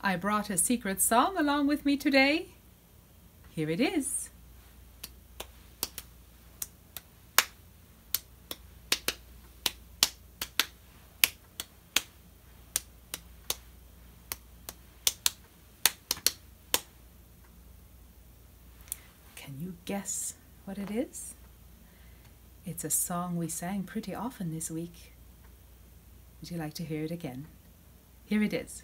I brought a secret song along with me today. Here it is. Can you guess what it is? It's a song we sang pretty often this week. Would you like to hear it again? Here it is.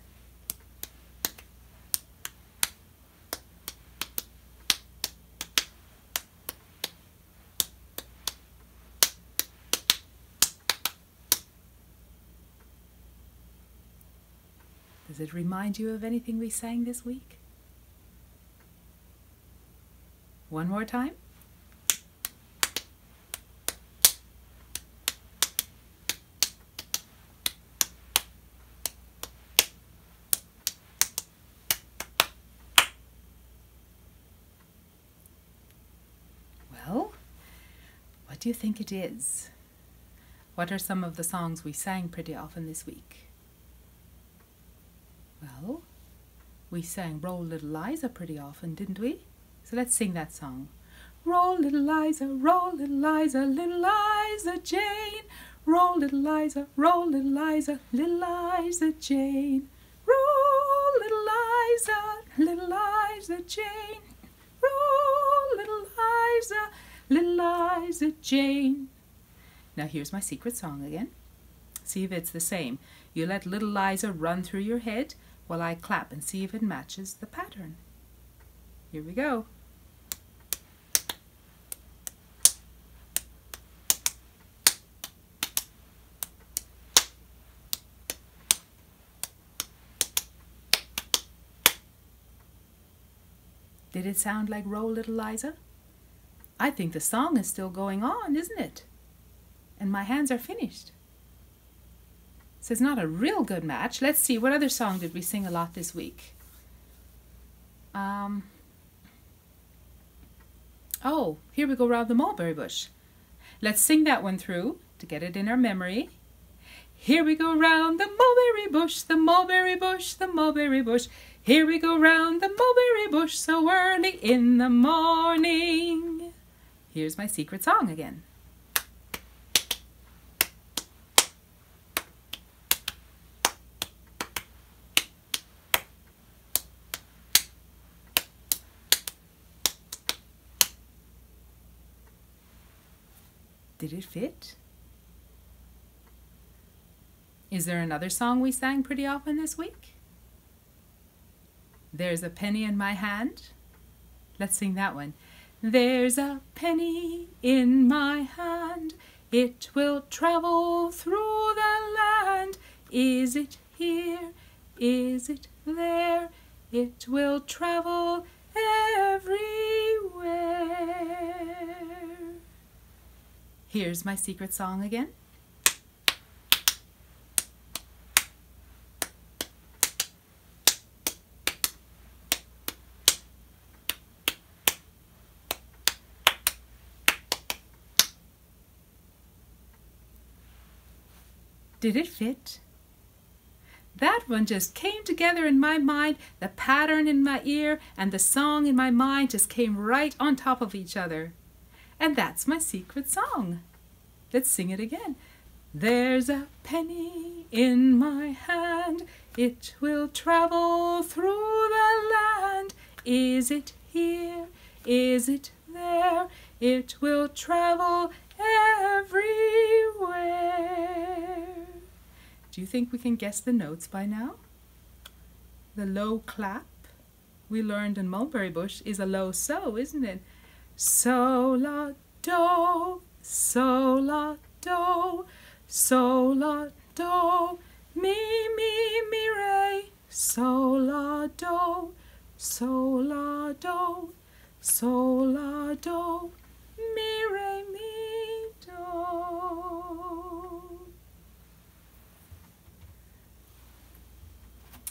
Does it remind you of anything we sang this week? One more time. Well, what do you think it is? What are some of the songs we sang pretty often this week? Well, we sang Roll Little Liza pretty often, didn't we? So let's sing that song. Roll little Liza, little Liza Jane. Roll little Liza, little Liza Jane. Roll little Liza Jane. Roll little Liza Jane. Now here's my secret song again. See if it's the same. You let little Liza run through your head while I clap and see if it matches the pattern. Here we go. Did it sound like Roll Little Liza? I think the song is still going on, isn't it? And my hands are finished. So it's not a real good match. Let's see, what other song did we sing a lot this week? Oh, here we go round the Mulberry Bush. Let's sing that one through to get it in our memory. Here we go round the Mulberry Bush, the Mulberry Bush, the Mulberry Bush. Here we go round the Mulberry Bush so early in the morning. Here's my secret song again. Did it fit? Is there another song we sang pretty often this week? There's a penny in my hand. Let's sing that one. There's a penny in my hand. It will travel through the land. Is it here? Is it there? It will travel everywhere. Here's my secret song again. Did it fit? That one just came together in my mind. The pattern in my ear and the song in my mind just came right on top of each other. And that's my secret song. Let's sing it again. There's a penny in my hand. It will travel through the land. Is it here? Is it there? It will travel everywhere. Do you think we can guess the notes by now? The low clap we learned in Mulberry Bush is a low so, isn't it? So, la, do, so, la, do, so, la, do, mi, re, so, la, do, so, la, do, so, la, do, mi, re, mi, do.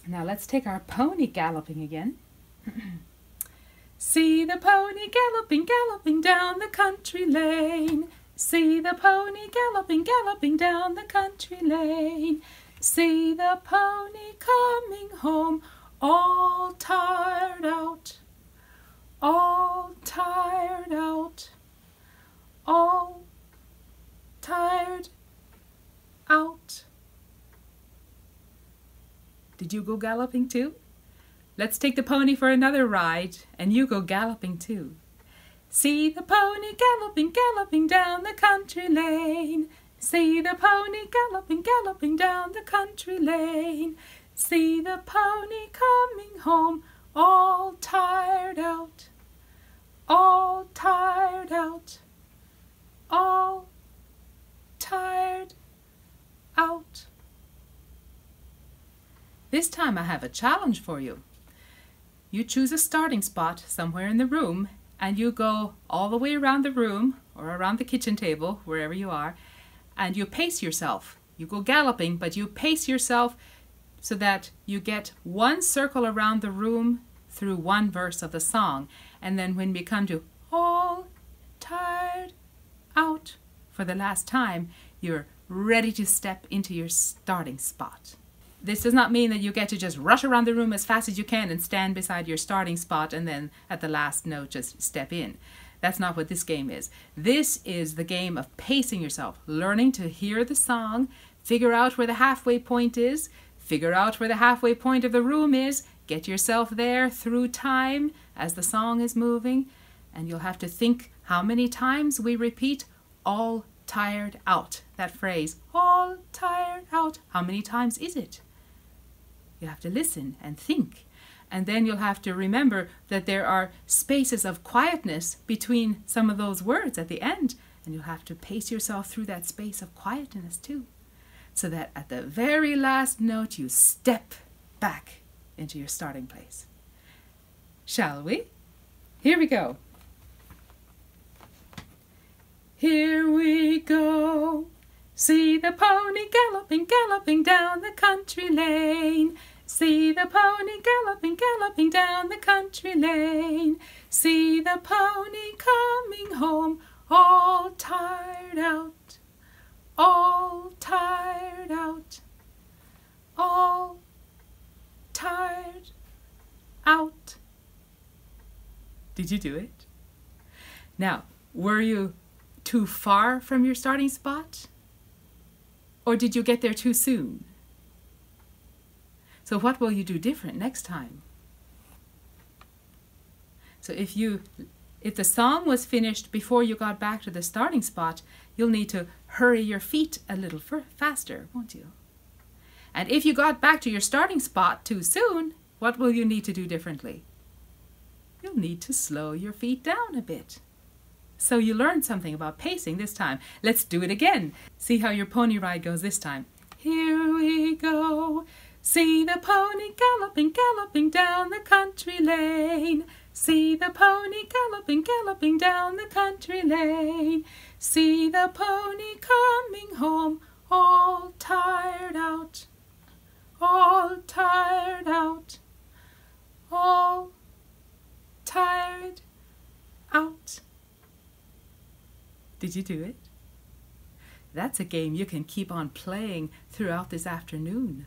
Now let's take our pony galloping again. See the pony galloping, galloping down the country lane. See the pony galloping, galloping down the country lane. See the pony coming home all tired out, all tired out, all tired out. Did you go galloping too? Let's take the pony for another ride, and you go galloping too. See the pony galloping, galloping down the country lane. See the pony galloping, galloping down the country lane. See the pony coming home, all tired out, all tired out, all tired out. This time I have a challenge for you. You choose a starting spot somewhere in the room, and you go all the way around the room or around the kitchen table, wherever you are, and you pace yourself. You go galloping, but you pace yourself so that you get one circle around the room through one verse of the song. And then when we come to all tired out for the last time, you're ready to step into your starting spot. This does not mean that you get to just rush around the room as fast as you can and stand beside your starting spot and then at the last note just step in. That's not what this game is. This is the game of pacing yourself, learning to hear the song, figure out where the halfway point is, figure out where the halfway point of the room is, get yourself there through time as the song is moving, and you'll have to think how many times we repeat all tired out. That phrase, all tired out, how many times is it? You have to listen and think. And then you'll have to remember that there are spaces of quietness between some of those words at the end. And you'll have to pace yourself through that space of quietness too. So that at the very last note you step back into your starting place. Shall we? Here we go. Here we go. See the pony galloping, galloping down the country lane. See the pony galloping, galloping down the country lane. See the pony coming home, all tired out, all tired out, all tired out. Did you do it? Now, were you too far from your starting spot? Or did you get there too soon? So what will you do different next time? So if the song was finished before you got back to the starting spot, you'll need to hurry your feet a little faster, won't you? And if you got back to your starting spot too soon, what will you need to do differently? You'll need to slow your feet down a bit. So you learned something about pacing this time. Let's do it again. See how your pony ride goes this time. Here we go. See the pony galloping, galloping down the country lane. See the pony galloping, galloping down the country lane. See the pony coming home, all tired out, all tired out, all tired out. Did you do it? That's a game you can keep on playing throughout this afternoon.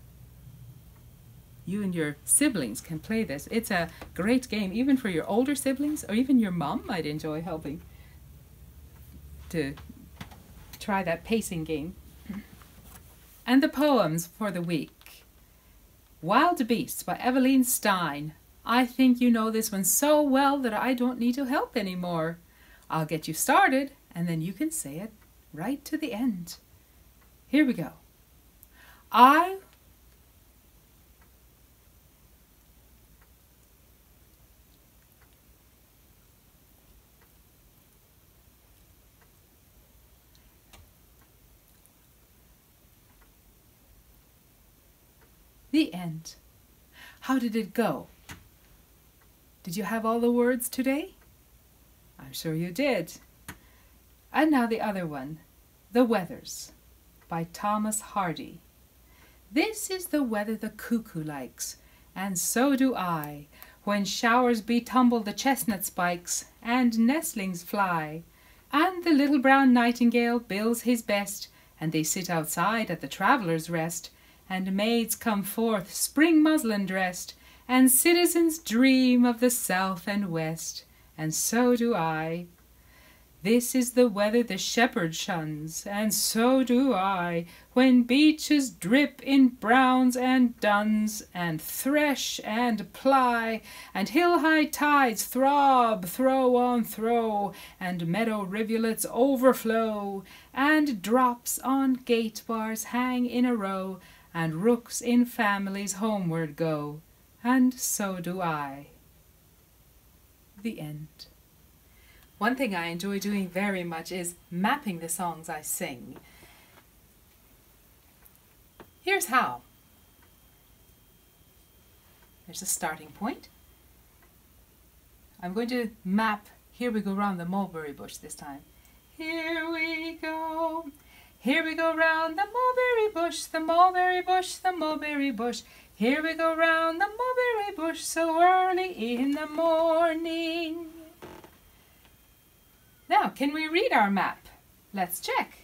You and your siblings can play this. It's a great game, even for your older siblings, or even your mom might enjoy helping to try that pacing game. And the poems for the week. Wild Beasts by Evelyn Stein. I think you know this one so well that I don't need to help anymore. I'll get you started, and then you can say it right to the end. Here we go. The end. How did it go? Did you have all the words today? I'm sure you did. And now the other one, The Weathers, by Thomas Hardy. This is the weather the cuckoo likes, and so do I, when showers betumble the chestnut spikes, and nestlings fly, and the little brown nightingale bills his best, and they sit outside at the traveller's rest, and maids come forth spring muslin dressed, and citizens dream of the south and west, and so do I. This is the weather the shepherd shuns, and so do I, when beeches drip in browns and duns, and thresh and ply, and hill-high tides throb, throw on throw, and meadow rivulets overflow, and drops on gate bars hang in a row, and rooks in families homeward go, and so do I. The end. One thing I enjoy doing very much is mapping the songs I sing. Here's how. There's a starting point. I'm going to map Here We Go Round the Mulberry Bush this time. Here we go. Here we go round the mulberry bush, the mulberry bush, the mulberry bush. Here we go round the mulberry bush so early in the morning. Now, can we read our map? Let's check.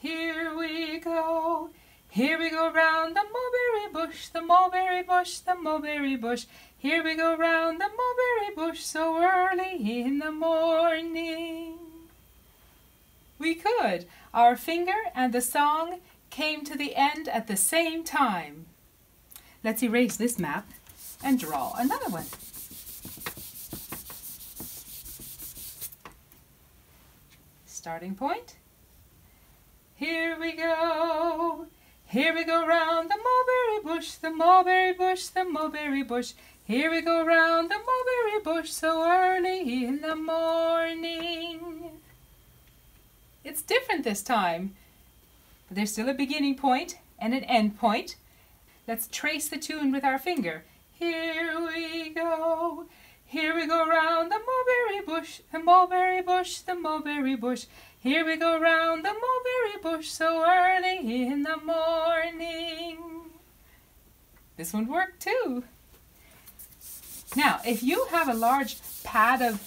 Here we go round the mulberry bush, the mulberry bush, the mulberry bush. Here we go round the mulberry bush so early in the morning. We could. Our finger and the song came to the end at the same time. Let's erase this map and draw another one. Starting point. Here we go round the mulberry bush, the mulberry bush, the mulberry bush. Here we go round the mulberry bush so early in the morning. It's different this time, but there's still a beginning point and an end point. Let's trace the tune with our finger. Here we go round the mulberry bush, the mulberry bush, the mulberry bush. Here we go round the mulberry bush so early in the morning. This one worked too. Now, if you have a large pad of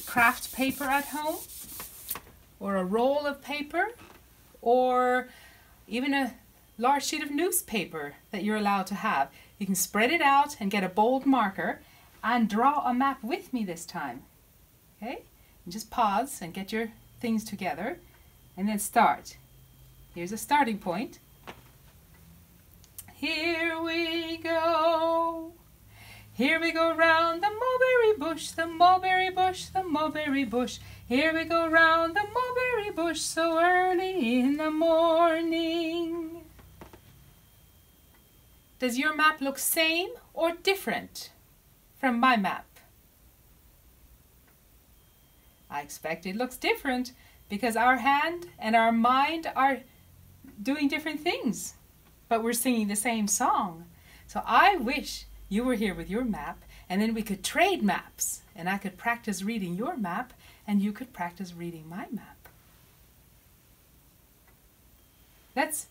craft paper at home, or a roll of paper, or even a large sheet of newspaper that you're allowed to have, you can spread it out and get a bold marker and draw a map with me this time. Okay? And just pause and get your things together and then start. Here's a starting point. Here we go round the mulberry bush, the mulberry bush, the mulberry bush. Here we go round the mulberry bush so early in the morning. Does your map look same or different from my map? I expect it looks different because our hand and our mind are doing different things, but we're singing the same song. So I wish you were here with your map, and then we could trade maps, and I could practice reading your map and you could practice reading my map. Let's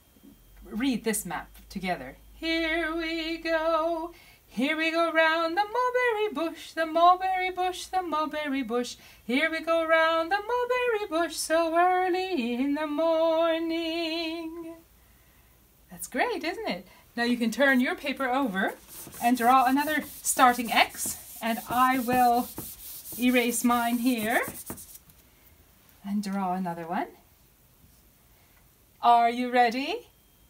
read this map together. Here we go round the mulberry bush, the mulberry bush, the mulberry bush. Here we go round the mulberry bush so early in the morning. That's great, isn't it? Now you can turn your paper over and draw another starting X, and I will erase mine here and draw another one. Are you ready?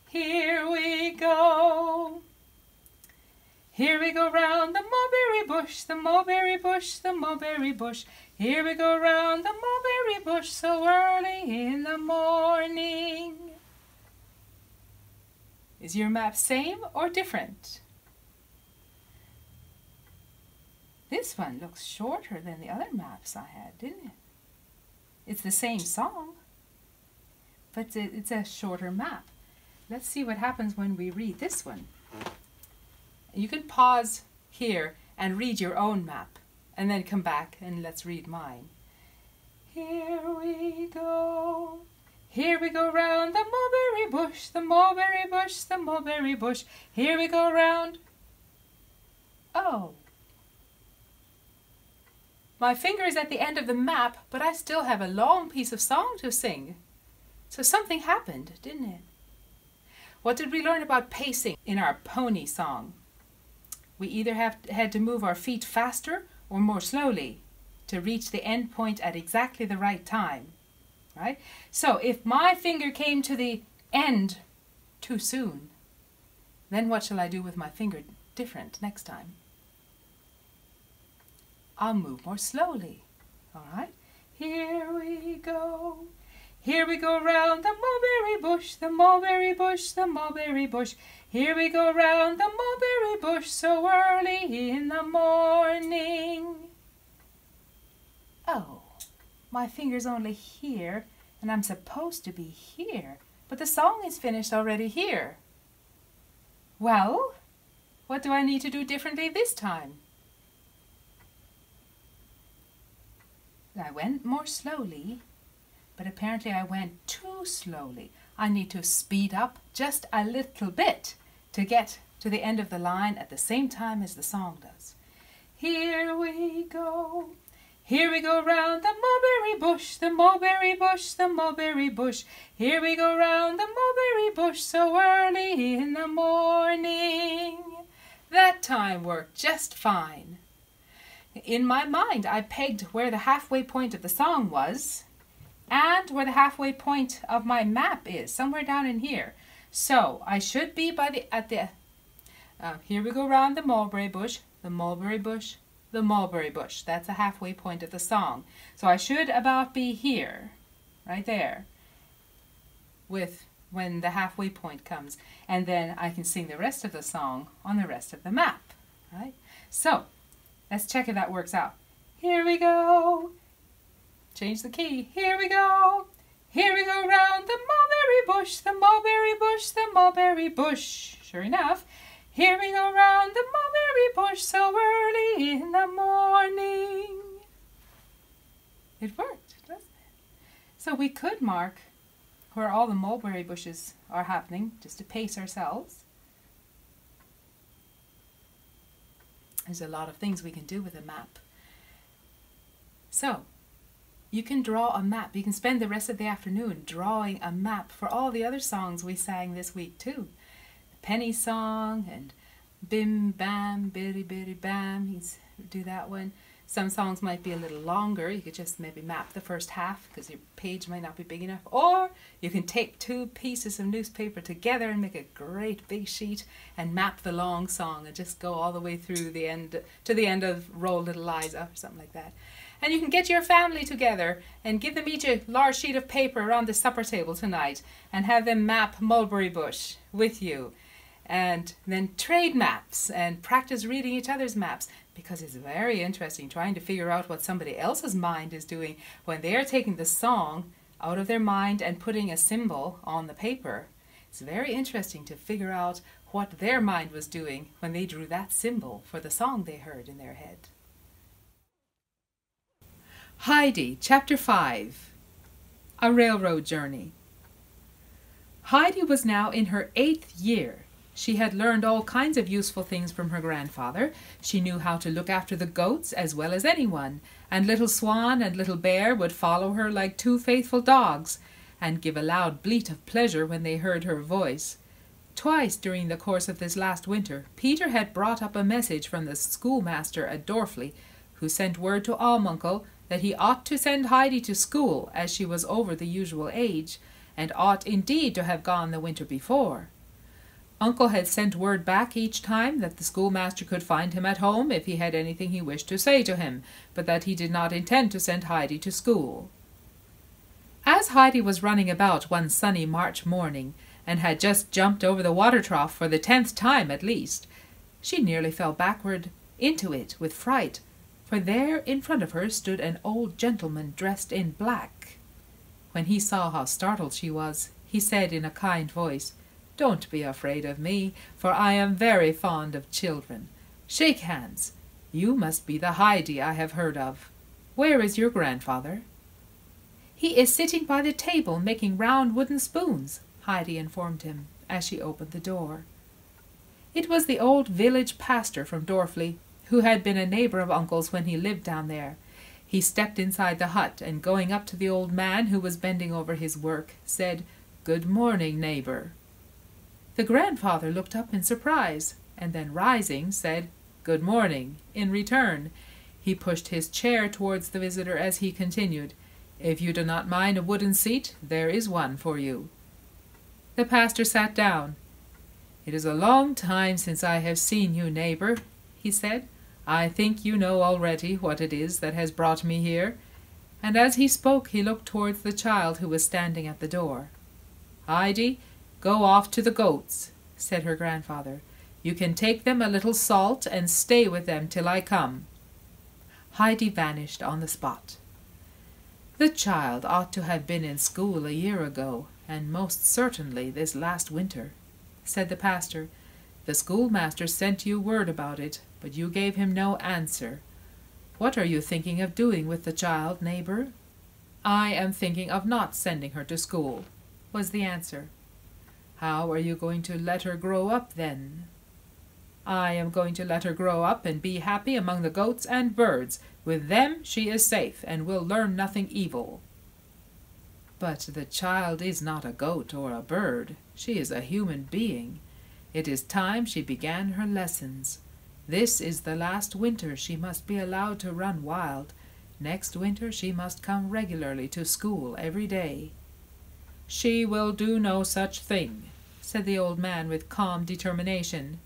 Here we go. Here we go round the mulberry bush, the mulberry bush, the mulberry bush. Here we go round the mulberry bush so early in the morning. Is your map same or different? This one looks shorter than the other maps I had, didn't it? It's the same song, but it's a shorter map. Let's see what happens when we read this one. You can pause here and read your own map, and then come back and let's read mine. Here we go round the mulberry bush, the mulberry bush, the mulberry bush. Here we go round. Oh. My finger is at the end of the map, but I still have a long piece of song to sing. So something happened, didn't it? What did we learn about pacing in our pony song? we either had to move our feet faster or more slowly to reach the end point at exactly the right time, right? So if my finger came to the end too soon, then what shall I do with my finger different next time? I'll move more slowly, all right? Here we go. Here we go round the mulberry bush, the mulberry bush, the mulberry bush. Here we go round the mulberry bush so early in the morning. Oh, my finger's only here, and I'm supposed to be here, but the song is finished already here. Well, what do I need to do differently this time? I went more slowly, but apparently I went too slowly. I need to speed up just a little bit to get to the end of the line at the same time as the song does. Here we go. Here we go round the mulberry bush, the mulberry bush, the mulberry bush. Here we go round the mulberry bush so early in the morning. That time worked just fine. In my mind, I pegged where the halfway point of the song was and where the halfway point of my map is, somewhere down in here. So I should be here we go round the mulberry bush, the mulberry bush, the mulberry bush. That's the halfway point of the song. So I should about be here, right there, with when the halfway point comes. And then I can sing the rest of the song on the rest of the map, right? So let's check if that works out. Here we go. Change the key. Here we go. Here we go round the mulberry bush, the mulberry bush, the mulberry bush. Sure enough, here we go round the mulberry bush so early in the morning. It worked, doesn't it? So we could mark where all the mulberry bushes are happening just to pace ourselves. There's a lot of things we can do with a map. So you can draw a map. You can spend the rest of the afternoon drawing a map for all the other songs we sang this week too. The Penny Song and Bim Bam Biddy Biddy Bam. You can do that one. Some songs might be a little longer. You could just maybe map the first half because your page might not be big enough. Or you can tape two pieces of newspaper together and make a great big sheet and map the long song and just go all the way through the end to the end of Roll Little Liza or something like that. And you can get your family together and give them each a large sheet of paper around the supper table tonight and have them map Mulberry Bush with you. And then trade maps and practice reading each other's maps, because it's very interesting trying to figure out what somebody else's mind is doing when they are taking the song out of their mind and putting a symbol on the paper. It's very interesting to figure out what their mind was doing when they drew that symbol for the song they heard in their head. Heidi Chapter 5. A Railroad Journey. Heidi was now in her 8th year. She had learned all kinds of useful things from her grandfather. She knew how to look after the goats as well as anyone, and Little Swan and Little Bear would follow her like two faithful dogs, and give a loud bleat of pleasure when they heard her voice. Twice during the course of this last winter, Peter had brought up a message from the schoolmaster at Dorfley, who sent word to Almuncle that he ought to send Heidi to school, as she was over the usual age, and ought indeed to have gone the winter before. Uncle had sent word back each time that the schoolmaster could find him at home if he had anything he wished to say to him, but that he did not intend to send Heidi to school. As Heidi was running about one sunny March morning, and had just jumped over the water trough for the 10th time at least, she nearly fell backward into it with fright, for there in front of her stood an old gentleman dressed in black. When he saw how startled she was, he said in a kind voice, "Don't be afraid of me, for I am very fond of children. Shake hands. You must be the Heidi I have heard of. Where is your grandfather?" "He is sitting by the table making round wooden spoons," Heidi informed him, as she opened the door. It was the old village pastor from Dorfley, who had been a neighbor of Uncle's when he lived down there. He stepped inside the hut, and going up to the old man who was bending over his work, said, "Good morning, neighbor." The grandfather looked up in surprise, and then rising, said, "Good morning," in return. He pushed his chair towards the visitor as he continued, "If you do not mind a wooden seat, there is one for you." The pastor sat down. "It is a long time since I have seen you, neighbor," he said. "I think you know already what it is that has brought me here." And as he spoke he looked towards the child who was standing at the door. "Heidi, go off to the goats," said her grandfather. "You can take them a little salt and stay with them till I come." Heidi vanished on the spot. "The child ought to have been in school a year ago, and most certainly this last winter," said the pastor. "The schoolmaster sent you word about it, but you gave him no answer. What are you thinking of doing with the child, neighbor?" "I am thinking of not sending her to school," was the answer. "How are you going to let her grow up, then?" "I am going to let her grow up and be happy among the goats and birds. With them she is safe, and will learn nothing evil." "But the child is not a goat or a bird. She is a human being. It is time she began her lessons. This is the last winter she must be allowed to run wild. Next winter she must come regularly to school every day." "She will do no such thing," said the old man with calm determination.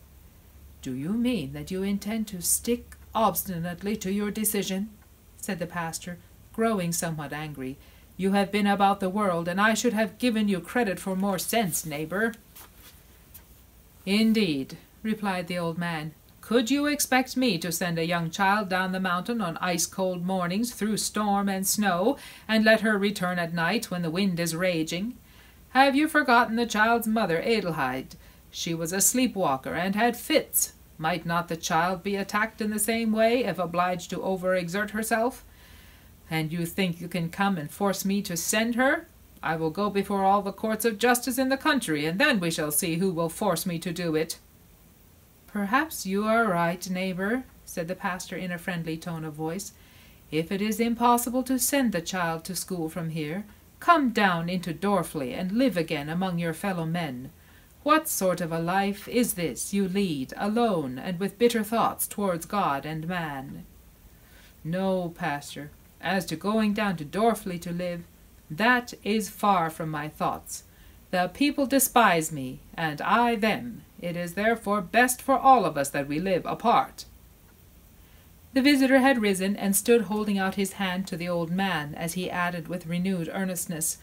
"Do you mean that you intend to stick obstinately to your decision?" said the pastor, growing somewhat angry. "You have been about the world, and I should have given you credit for more sense, neighbor." "Indeed," replied the old man. "Could you expect me to send a young child down the mountain on ice-cold mornings through storm and snow, and let her return at night when the wind is raging? Have you forgotten the child's mother, Adelheid? She was a sleepwalker and had fits. Might not the child be attacked in the same way if obliged to overexert herself? And you think you can come and force me to send her? I will go before all the courts of justice in the country, and then we shall see who will force me to do it." "Perhaps you are right, neighbor," said the pastor in a friendly tone of voice. "If it is impossible to send the child to school from here, come down into Dorfley and live again among your fellow men. What sort of a life is this you lead, alone and with bitter thoughts towards God and man?" "No, pastor. As to going down to Dorfley to live, that is far from my thoughts. The people despise me, and I them. It is therefore best for all of us that we live apart." The visitor had risen and stood holding out his hand to the old man as he added with renewed earnestness,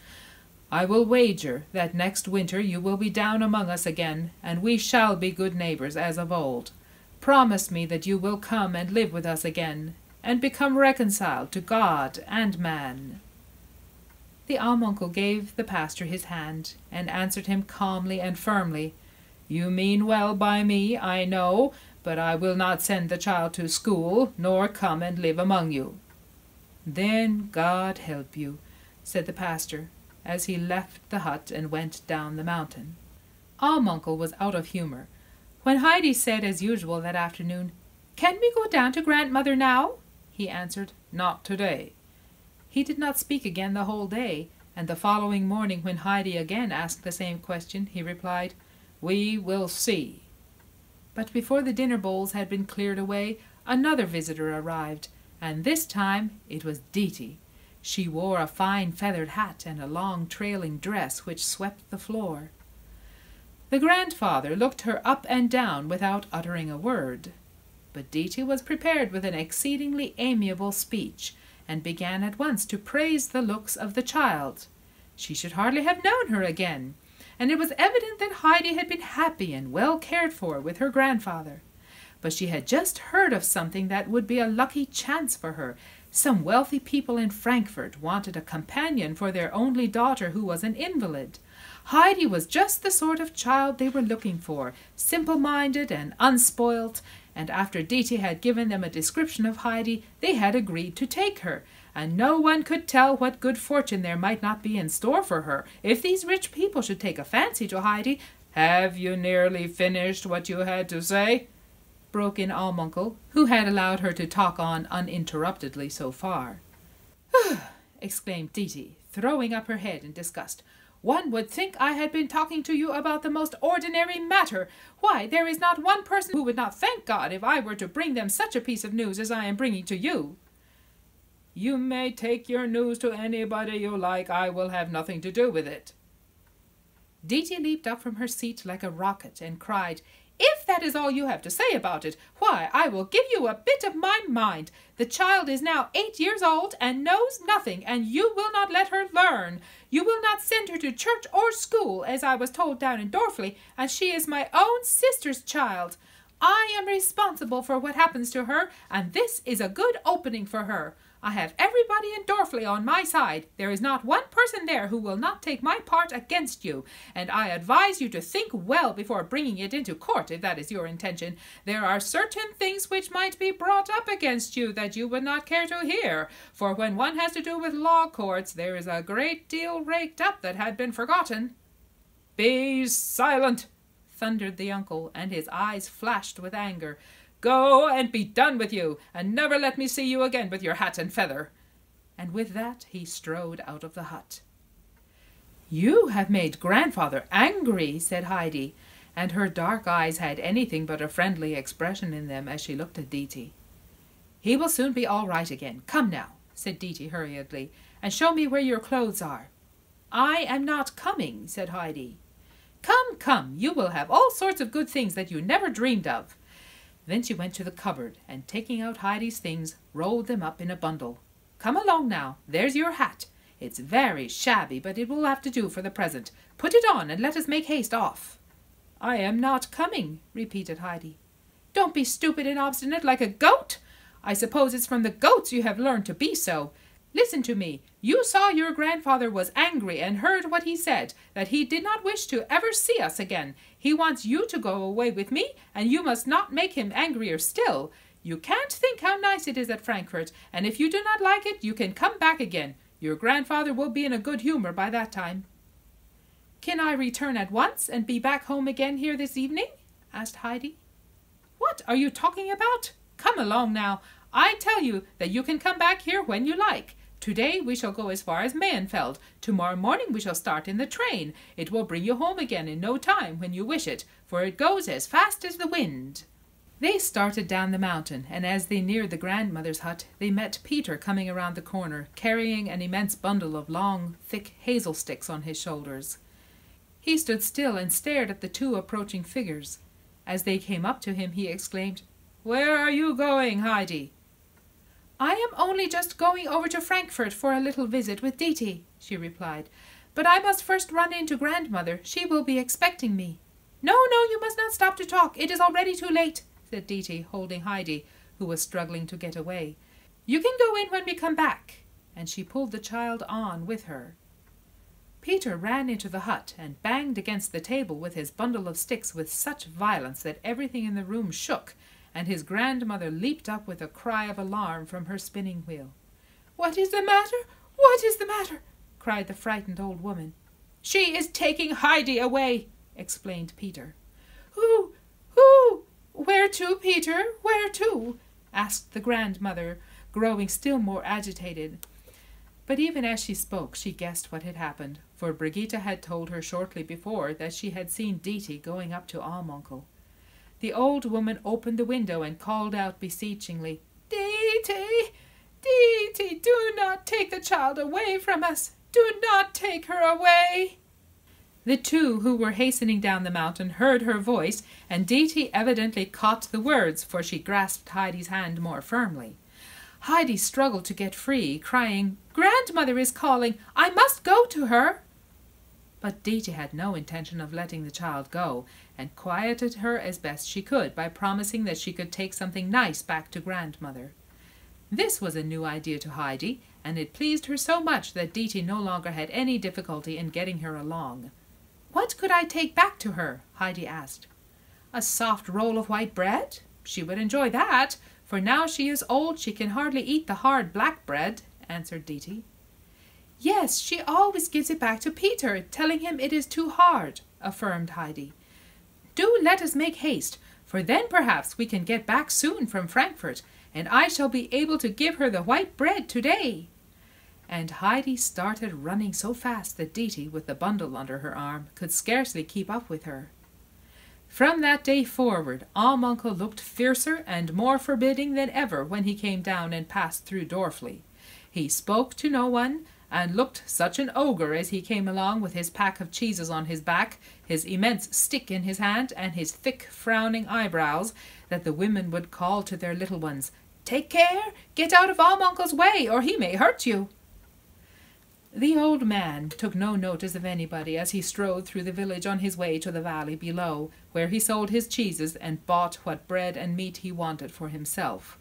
"I will wager that next winter you will be down among us again, and we shall be good neighbors as of old. Promise me that you will come and live with us again, and become reconciled to God and man." The almuncle gave the pastor his hand, and answered him calmly and firmly, "You mean well by me, I know, but I will not send the child to school, nor come and live among you." "Then God help you," said the pastor, as he left the hut and went down the mountain. Almuncle was out of humor. When Heidi said as usual that afternoon, "Can we go down to grandmother now?" he answered, "Not today." He did not speak again the whole day, and the following morning when Heidi again asked the same question, he replied, "We will see." But before the dinner bowls had been cleared away, another visitor arrived, and this time it was Diti. She wore a fine feathered hat and a long trailing dress which swept the floor. The grandfather looked her up and down without uttering a word. But Diti was prepared with an exceedingly amiable speech, and began at once to praise the looks of the child. She should hardly have known her again, and it was evident that Heidi had been happy and well cared for with her grandfather. But she had just heard of something that would be a lucky chance for her. Some wealthy people in Frankfurt wanted a companion for their only daughter who was an invalid. Heidi was just the sort of child they were looking for, simple-minded and unspoilt, and after Diti had given them a description of Heidi, they had agreed to take her, and no one could tell what good fortune there might not be in store for her if these rich people should take a fancy to Heidi. "Have you nearly finished what you had to say?" broke in Almuncle, who had allowed her to talk on uninterruptedly so far. "Exclaimed Diti, throwing up her head in disgust. One would think I had been talking to you about the most ordinary matter. Why, there is not one person who would not thank God if I were to bring them such a piece of news as I am bringing to you." "You may take your news to anybody you like. I will have nothing to do with it." Diti leaped up from her seat like a rocket and cried, "If that is all you have to say about it, why, I will give you a bit of my mind. The child is now 8 years old and knows nothing, and you will not let her learn. You will not send her to church or school, as I was told down in Dorfley, and she is my own sister's child. I am responsible for what happens to her, and this is a good opening for her. I have everybody in Dorfley on my side. There is not one person there who will not take my part against you, and I advise you to think well before bringing it into court, if that is your intention. There are certain things which might be brought up against you that you would not care to hear, for when one has to do with law courts, there is a great deal raked up that had been forgotten." "Be silent!" thundered the uncle, and his eyes flashed with anger. "Go and be done with you, and never let me see you again with your hat and feather." And with that he strode out of the hut. "You have made grandfather angry," said Heidi, and her dark eyes had anything but a friendly expression in them as she looked at Diti. "He will soon be all right again. Come now," said Diti hurriedly, "and show me where your clothes are." "I am not coming," said Heidi. "Come, come, you will have all sorts of good things that you never dreamed of." Then she went to the cupboard, and taking out Heidi's things, rolled them up in a bundle. "Come along now. There's your hat. It's very shabby, but it will have to do for the present. Put it on, and let us make haste off." "I am not coming," repeated Heidi. "Don't be stupid and obstinate like a goat. I suppose it's from the goats you have learned to be so. Listen to me. You saw your grandfather was angry and heard what he said, that he did not wish to ever see us again. He wants you to go away with me, and you must not make him angrier still. You can't think how nice it is at Frankfurt, and if you do not like it, you can come back again. Your grandfather will be in a good humor by that time." "Can I return at once and be back home again here this evening?" asked Heidi. "What are you talking about? Come along now. I tell you that you can come back here when you like. Today we shall go as far as Mayenfeld. Tomorrow morning we shall start in the train. It will bring you home again in no time when you wish it, for it goes as fast as the wind." They started down the mountain, and as they neared the grandmother's hut, they met Peter coming around the corner, carrying an immense bundle of long, thick hazel sticks on his shoulders. He stood still and stared at the two approaching figures. As they came up to him, he exclaimed, "Where are you going, Heidi?" "I am only just going over to Frankfurt for a little visit with Diti," she replied. "But I must first run in to grandmother. She will be expecting me." "No, no, you must not stop to talk. It is already too late," said Diti, holding Heidi, who was struggling to get away. "You can go in when we come back." And she pulled the child on with her. Peter ran into the hut and banged against the table with his bundle of sticks with such violence that everything in the room shook, and his grandmother leaped up with a cry of alarm from her spinning wheel. "What is the matter? What is the matter?" cried the frightened old woman. "She is taking Heidi away," explained Peter. Who? Where to, Peter? Where to?" asked the grandmother, growing still more agitated. But even as she spoke, she guessed what had happened, for Brigitte had told her shortly before that she had seen Diti going up to Almunkel. The old woman opened the window and called out beseechingly, "Diti, Diti, do not take the child away from us. Do not take her away." The two who were hastening down the mountain heard her voice, and Diti evidently caught the words, for she grasped Heidi's hand more firmly. Heidi struggled to get free, crying, "Grandmother is calling. I must go to her." But Diti had no intention of letting the child go, and quieted her as best she could by promising that she could take something nice back to grandmother. This was a new idea to Heidi, and it pleased her so much that Diti no longer had any difficulty in getting her along. "What could I take back to her?" Heidi asked. "A soft roll of white bread? She would enjoy that, for now she is old she can hardly eat the hard black bread," answered Diti. "Yes, she always gives it back to Peter, telling him it is too hard," affirmed Heidi. "Do let us make haste, for then perhaps we can get back soon from Frankfurt, and I shall be able to give her the white bread today." and Heidi started running so fast that Diti, with the bundle under her arm, could scarcely keep up with her. From that day forward, Almuncle looked fiercer and more forbidding than ever when he came down and passed through Dorfley. He spoke to no one, and looked such an ogre as he came along with his pack of cheeses on his back, his immense stick in his hand, and his thick frowning eyebrows, that the women would call to their little ones, "Take care! Get out of Almuncle's way, or he may hurt you." The old man took no notice of anybody as he strode through the village on his way to the valley below, where he sold his cheeses and bought what bread and meat he wanted for himself.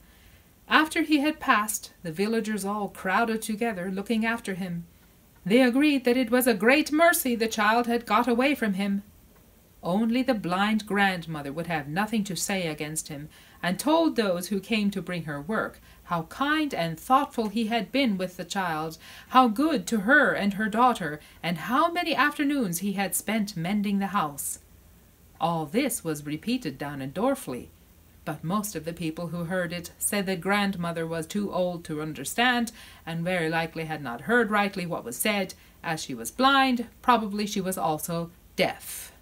After he had passed, the villagers all crowded together, looking after him. They agreed that it was a great mercy the child had got away from him. Only the blind grandmother would have nothing to say against him, and told those who came to bring her work how kind and thoughtful he had been with the child, how good to her and her daughter, and how many afternoons he had spent mending the house. All this was repeated down in Dorfley, but most of the people who heard it said that grandmother was too old to understand, and very likely had not heard rightly what was said. As she was blind, probably she was also deaf.